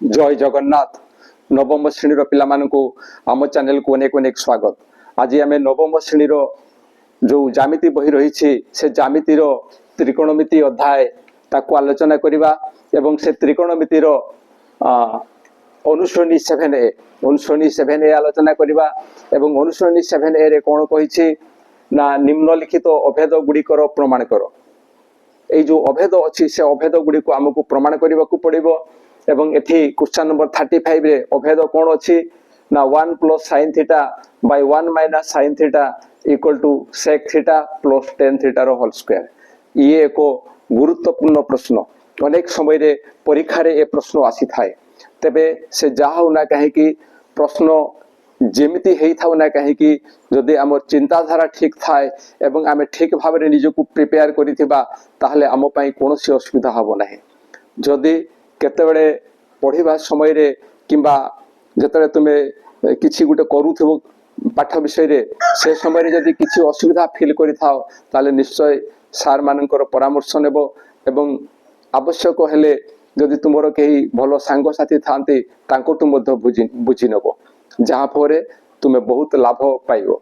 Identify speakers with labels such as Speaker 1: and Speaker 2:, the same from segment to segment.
Speaker 1: जय जगन्नाथ नवम श्रेणी पिलामानंकु आम चैनल को अनेक अनेक स्वागत। आज आम नवम श्रेणी जो जामिति बही रही से जामितिर त्रिकोणमिति अध्याय ताकू आलोचना करवा एवं से त्रिकोणमितिर अनुश्रेणी 7A आलोचना करवा एवं अनुश्रेणी 7A रे कौन कही ना निम्नलिखित अभेद गुड़िकर प्रमाण कर। ये जो अभेद अच्छी से अभेद गुड़ी को आमको प्रमाण करने को पड़ो एवं एठी क्वेश्चन नंबर 35 रे अभेद कौन अच्छी ना 1 plus sine theta by 1 minus sine theta equal to sec theta plus tan theta रो होल स्क्वायर। ये एक गुरुत्वपूर्ण प्रश्न अनेक समय रे परीक्षा रे ए प्रश्न आसी थाए। तबे से जहा होना कहे कि प्रश्न जेमिति हेई थाउ ना कहे कि जदि आम चिंताधारा ठीक थाए एवं आम ठीक भाव में निजको प्रिपेयर करिथिबा ताहले आम पई कोनोसी असुविधा हबो नाही। जदि केतेबेले पढ़िबा समय रे किंबा जतरे तुमे किछि गुटे करूथिबो पाठ विषय रे से समय रे जदि किछि असुविधा फील करि थाओ ताले निश्चय सार मानकर परामर्श नेबो एवं आवश्यक हेले जदि तुमरो केही भलो सांग साथी थांती तांको तु मध्य बुझी नेबो जहाँ फरे तुम्हें बहुत लाभ पाइबो।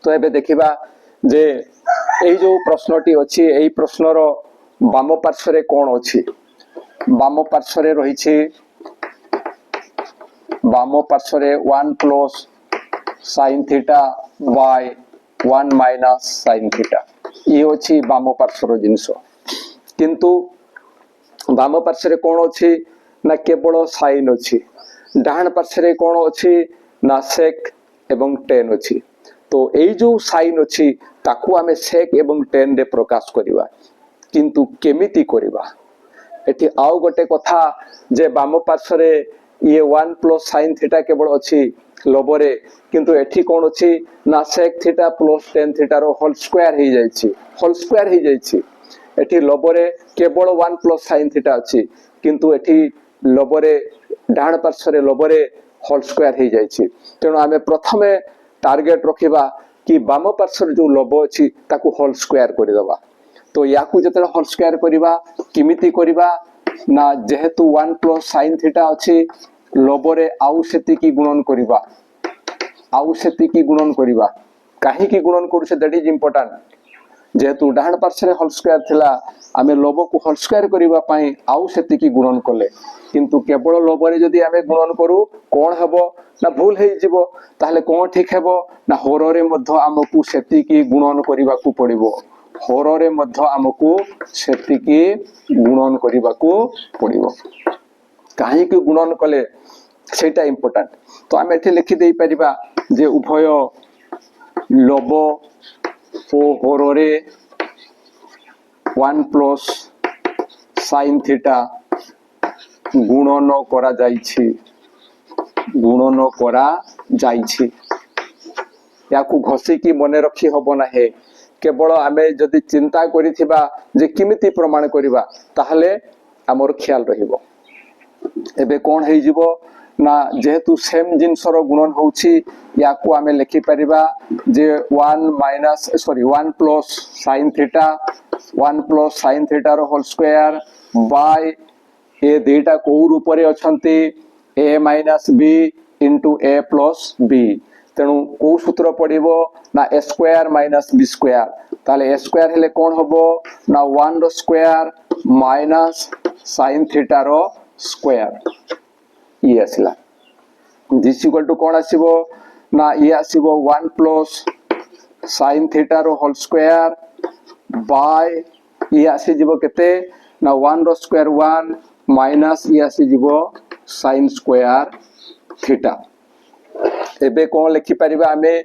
Speaker 1: तो एबे देखिबा जे एई जो प्रश्नटी अछि एई प्रश्नर बाम पार्श्व कौन अछि। बाम पार्श्व रही बाम पार्श्व 1 plus sine theta by 1 minus sine theta ये अछि बाम पार्श्व जिनस। किंतु बाम पार्श्व कौन अछि ना केवल साइन अछि। डाहाण पार्श्व कौन अच्छी ना सेक एवं टेन अच्छी। तो यही जो साइन अच्छी ताकू आमे सेक एवं टेन रे प्रकाश करिवा। किंतु केमिति करिवा एठी आउ गोटे कथा जे बाम पार्श्व ये 1 प्लस साइन थीटा केवल अच्छी लबरे किंतु एठी कौन अच्छी ना sec theta plus tan theta रो होल स्क्वायर ही जाइछि। होल स्क्वायर ही जाइछि। एठी लबरे केवल 1 प्लस साइन थीटा अच्छी किंतु एठी लबरे डाहाण पार्श्व लबरे होल स्क्वायर हो जाइछि। तेणु आमे प्रथमे टार्गेट रखिबा कि बाम पार्श्व जो लब अछि ताकू होल स्क्वायर करदेबा। तो याकू जते होल स्क्वायर करिबा किमिति करिबा ना जेहेतु 1 प्लस साइन थीटा अछि लबरे आउ सेति की गुणन करिबा काहे की गुणन करू से दैट इज इंपोर्टेंट। जेहेतु डाहाण पार्श्व होल स्क्वायर थिला आमे लब को होल स्क्वायर करिबा पई आउ सेति की गुणन कले किंतु केवल लबरे जदि आमे गुणन करू कोन हेबो ना भूल हे जिवो ताहले कोन ठीक हेबो ना होररे मध्य आमकु सेति की गुणन करिबा को पड़िबो। होररे मध्य आमकु सेति की गुणन करिबा को पड़िबो। काहे की गुणन कले सेटा इंपोर्टेंट। तो आमे एठी लिखि देई परिबा जे उभय लब ओ होररे 1 प्लस साइन थीटा गुणन करा जाइछि। याकू घसी की मने रखी हबो ना है। केवल आमे जदि चिंता करिथिबा जे किमिति प्रमाण करिबा ताहले हमर ख्याल रहिबो। एबे कोन हेइ जिवो ना जेहेतु सेम जिनसर गुणन होउछि याकू आमे लिखि परिबा जे 1 प्लस साइन थीटा रो होल स्क्वायर बाय ए दुईटा को रूप रे अछंती a minus b into a plus b। तेणु को सूत्र पड़िबो ना a square minus b square ताले a स्क्वायर हेले कोन हबो ना 1 रो स्क्वायर माइनस साइन थीटा रो स्क्वायर ये आसिला। दिस इक्वल टू कोन आसीबो ना ये आसीबो 1 प्लस साइन थीटा रो होल स्क्वायर बाय ये आसी जिवो केते ना 1 रो स्क्वायर 1 माइनस ये आसी जिवो साइन स्क्वायर थीटा। एबे कोन लिखि परिबा आमे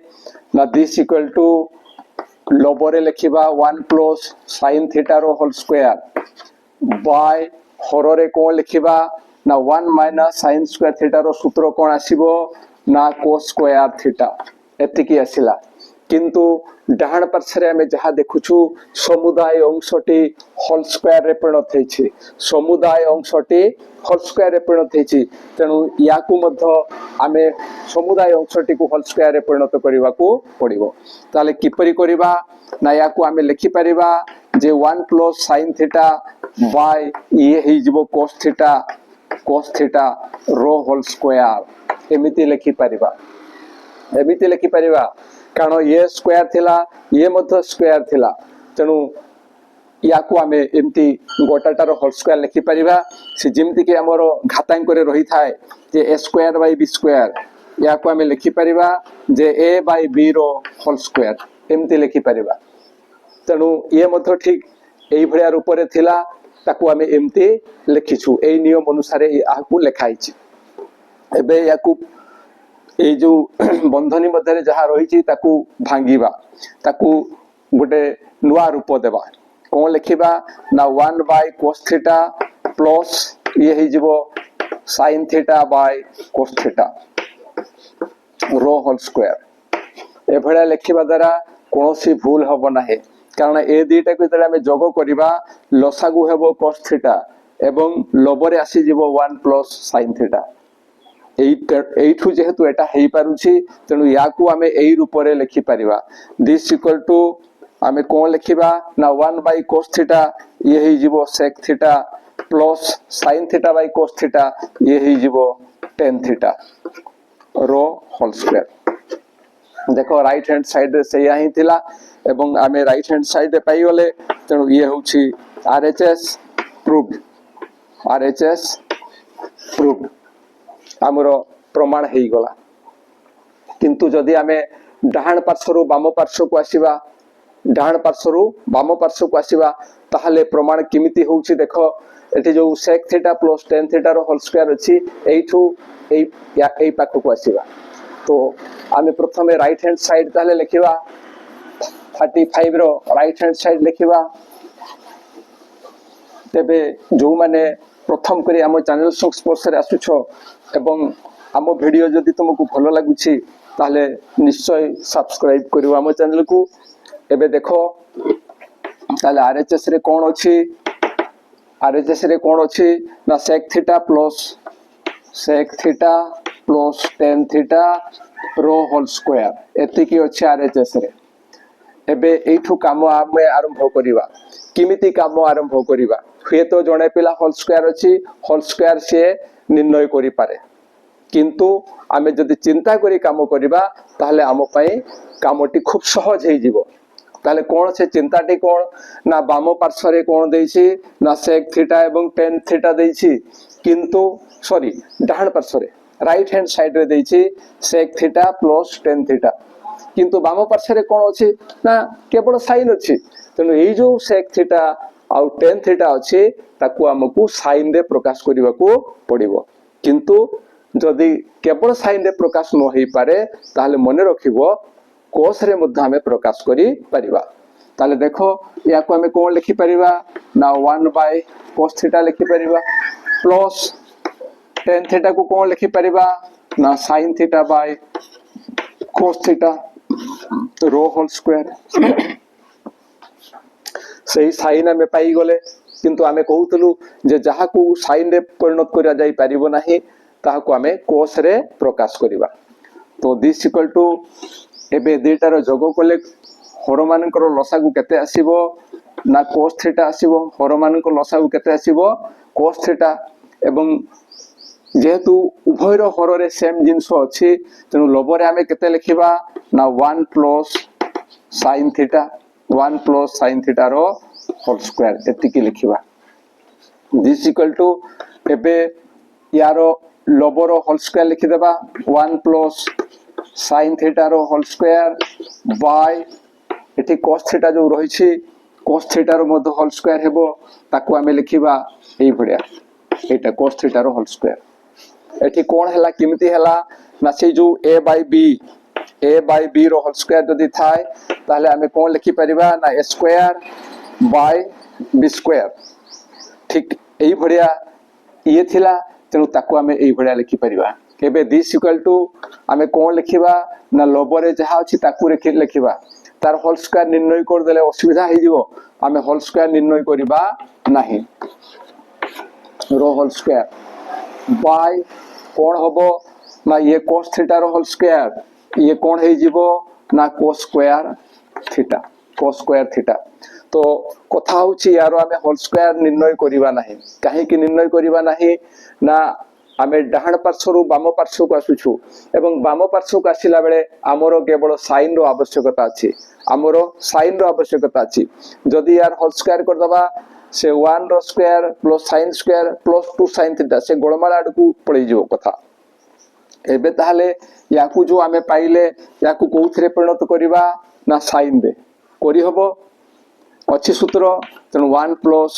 Speaker 1: ना दिस इक्वल टू लबरे लिखिबा 1 प्लस साइन थीटा रो होल स्क्वायर बाय होररे कोन लिखिबा ना 1 माइनस साइन स्क्वायर थीटा रो सूत्र कोन आसीबो ना कोस स्क्वायर थीटा एतिकी आसिला। किंतु डाहाण पार्श्व आमे जहा देखुछु समुदाय अंशटी होल स्क्वायर रे परिणत हेछि। समुदाय अंशटी होल स्क्वायर रे परिणत हेछि। तेणु याकू मध्य आमे समुदाय अंशटी को होल स्क्वायर रे परिणत करिवा को पड़िबो। ताले किपरि करिबा ना याकू आमे लिखि परिबा जे 1 प्लस साइन थीटा बाय ये हे जिवो cos theta cos theta rho whole square एमिति लिखि परिबा कारण ये स्क्वायर थिला ये मध्य स्क्वायर थिला तेणु याकू आम एमती गोटाटार होल स्क्वायर लिखि परिबा से जेमती कि हमर घातांक रे रही थाए जे a square by b square याकू आम लिखि परिबा जे a बाय b रो होल स्क्वायर एमती लिखि परिबा तेणु ये मध्य ठीक एई भलिया रूप रे थिला ताकू आम एमती लिखिछु एई नियम अनुसार याकू लिखाइछि एबे याकू ए जो बंधनी मध्य जहाँ रही ताकू भांगिबा ताकू गोटे नुआ रूप देबा कौन लिखिबा ना 1 बाय cos थीटा प्लस ये ही जीवो sin theta by cos theta रो होल स्क्वायर ए भलिया लिखिबा द्वारा कोनोसी भूल हबो नाही कारण ए दुईटा को जतले हमें जोग करिबा लसागु हेबो cos थीटा एवं लबरे आसी जीवो 1 प्लस sin थीटा एठू जेहेतु एटा हेई पारुछि तेनु याकू आमे एई रूप रे लिखि परिबा दिस इक्वल टू आमे कोन लिखिबा ना 1 बाय cos थीटा ये ही जीवो sec theta plus sin theta by cos theta ये ही जीवो tan थीटा रो होल स्क्वायर देखो राइट हैंड साइड रे सेया ही थिला एवं आमे राइट हैंड साइड रे पाई गले तेनु ये होछि RHS प्रूव्ड आमर प्रमाण हो गला किंतु जदि आमे डाहाण पार्श्व बाम पार्श्व को आसीबा डाहाण पार्श्व बाम पार्श्व को आसीबा ताहले प्रमाण किमिति होउछि देखो एठी जो sec theta plus tan theta रो होल स्क्वायर अछि एठू एई पाख को आसीबा तो आमे प्रथमे राइट हैंड साइड ताहले लिखिबा 35 रो राइट हैंड साइड लिखिबा तेबे जो माने प्रथम करी आम चैनल संस्पर्श रे आसुछो एवं आम वीडियो जदि तुमको भलो लागुछि ताहले निश्चय सब्सक्राइब करियो आम चैनल को एबे देखो ताहले RHS रे कोन अछि ना sec theta plus tan theta रो होल स्क्वायर एति की अछि RHS रे एबे एठू काम आमे आरंभ करिवा किमिति काम आरंभ करिवा हुए तो जणे पिला होल स्क्वायर अछि होल स्क्वायर से निर्णय करि पारे किंतु आमे जदि चिंता करी काम करिबा ताहले आम पई कामटी खूब सहज हे जीवो ताहले कोन से चिंताटी कोन ना बाम पार्श्व रे कोन देछि ना sec थीटा एवं tan थीटा देछि किंतु सॉरी डाहाण पार्श्व रे राइट हैंड साइड रे देछि sec theta plus tan theta किंतु बाम पार्श्व रे कोन अछि ना केवल sin अछि तेनु एई जो sec थीटा आउ tan थीटा अछि ताकू हमकु sin रे प्रकाश करिवा को पड़िबो किंतु जदि केवल sin रे प्रकाश न होई पारे ताहले मने रखिबो cos रे मध्ये हमें प्रकाश करि परिबा ताहले देखो याकू हमें कोन लिखि परिबा ना 1 बाय cos थीटा लिखि परिबा प्लस tan थीटा को कोन लिखि परिबा ना sin theta by cos theta रो होल स्क्वायर सही साइन आमे पाई गले किंतु आमे कहउतलु जे जहा को साइन रे परिणत करा जाई परिबो नाही ताहा को आमे cos रे प्रकाश करिबा तो दिस इक्वल टू एबे दुईटार जोग कले हर मानकर लसागु केते आसीबो ना cos थीटा आसीबो हर मानकर लसागु केते आसीबो cos थीटा एवं जेहेतु उभयर हर रे सेम जिंस अछि तेनु लबरे आमे केते लिखिबा ना 1 प्लस sin थीटा रो होल स्क्वायर एति की लिखिबा दिस इक्वल टू एबे यारो लबर होल स्क्वायर लिखि देबा 1 प्लस sin थीटा रो होल स्क्वायर बाय एठी cos थीटा जो रही छी cos थीटा रो मध्य होल स्क्वायर हेबो ताकू आमे लिखिबा एई भडिया एटा cos थीटा रो होल स्क्वायर एठी कोन हला किमिति हला ना से जो a by b रो होल स्क्वायर जदि थाय ताहले आमे कोन लिखि परिबा ना a square by b square ठीक एई भडिया ये थिला तेनु ताकू आमे एई भडिया लिखि परिबा केबे दिस इक्वल टू आमे कोन लिखिबा ना लबरे जहा अछि ताकू लिखिबा तार होल स्क्वायर निर्णय कर देले असुविधा हे जिवो आमे होल स्क्वायर निर्णय करिबा नाही रो होल स्क्वायर बाय कोन होबो ना ये cos थीटा रो होल स्क्वायर ये कोन हे जिवो ना cos स्क्वायर थीटा तो कथा होची यार आमे होल स्क्वायर निर्णय करिबा नाही काहे कि निर्णय करिबा नाही ना आमे डाहाण पार्श्वरु बाम पार्श्व को आसुछु एवं बाम पार्श्व को आसिला बेले आमरो केवल साइन रो आवश्यकता अछि आमरो साइन रो आवश्यकता अछि जदि यार होल स्क्वायर कर दबा से 1 रो square plus sine square plus 2 sine theta से गोळमाळ आडकू पळै जो कथा एबे ताहले याकू जो आमे पाइले याकू कोउथरे परिणत करिबा ना साइन दे करि हबो अच्छी सूत्र तेणु 1 प्लस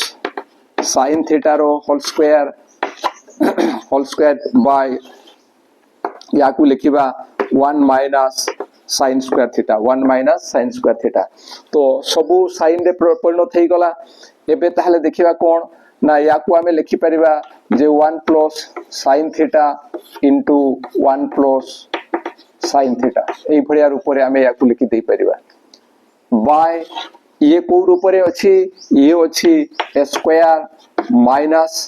Speaker 1: साइन थीटा रो होल स्क्वायर बाय याकू लिखिबा 1 minus sine square theta 1 minus sine square theta तो सबु साइन रे परिणत हेई गला एबे ताहले देखिबा कोन ना याकू आमे लिखि परिबा जे 1 plus sine theta into 1 plus sine theta एई भरिया रूप रे आमे याकू लिखि देई परिबा बाय ये को रूप रे अछि ये अछि a square minus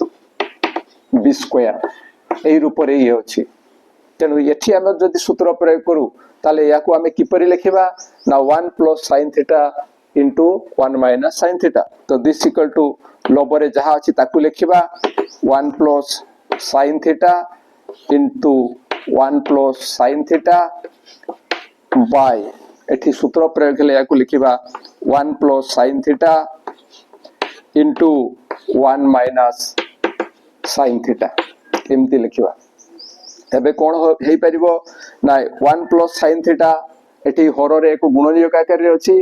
Speaker 1: b square एई रूप रे ये अछि तेनु एठी आमे जदि सूत्र प्रयोग करू ताले याकू आमे किपरि लिखिबा ना 1 plus sin theta into 1 minus sin theta तो दिस इक्वल टू लोबरे जहा अछि ताकू लिखिबा 1 plus sin theta into 1 plus sin theta bye एठी सूत्र प्रयोग हेले याकू लिखिबा 1 plus sin theta into 1 minus sin theta एमती लिखिबा तबे कोन हेई परिबो ना 1 प्लस sin थीटा एठी हररे एक गुणनीयक आकार रे अछि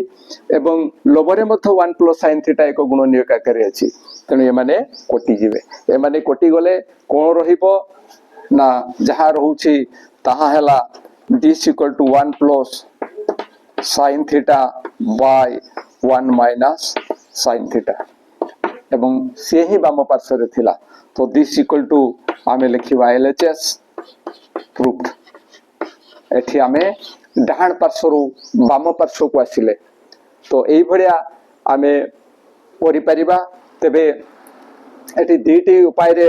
Speaker 1: एवं लोभरे मथ 1 प्लस sin थीटा एक गुणनीयक आकार रे अछि तने ए माने कोटि जिवे ए माने कोटि गले कोन रहिबो ना जहा रहउछि ताहा हैला this equal to 1 plus sin theta by 1 minus sin theta एवं से ही बाम पार्श्व रे थिला तो दिस इक्वल टू आमे लिखिबा LHS प्रूफ एठी आमे डाहाण पार्श्वरु बाम पार्श्व को आसिले तो एई भरिया आमे करि परिबा तबे एठी दुईटी उपाय रे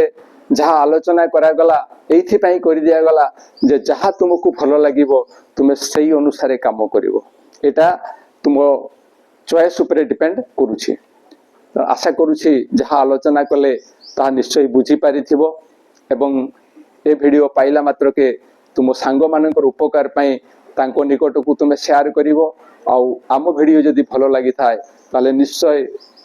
Speaker 1: जहा आलोचना करा गला एथि पई करि दिया गला जे जहा तुमको भलो लागिबो तुमे सही अनुसार काम करिवो एटा तुम चॉइस ऊपर डिपेंड करूछि आशा करूछि जहा आलोचना कले ता निश्चय बुझी पारिथिबो एवं ए वीडियो पाइला मात्र के तुम सांग मानकर उपकार पाई तांको निकट को तुम शेयर करिवो आउ आम वीडियो जदि भलो लागि थाए ताले निश्चय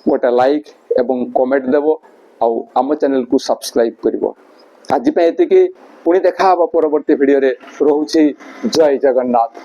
Speaker 1: गोटे लाइक एवं कमेंट देबो आउ आम चैनल को सब्सक्राइब करिवो आज पे एतिकी पुणी देखा हबो परवर्ती वीडियो रे रहउछि जय जगन्नाथ।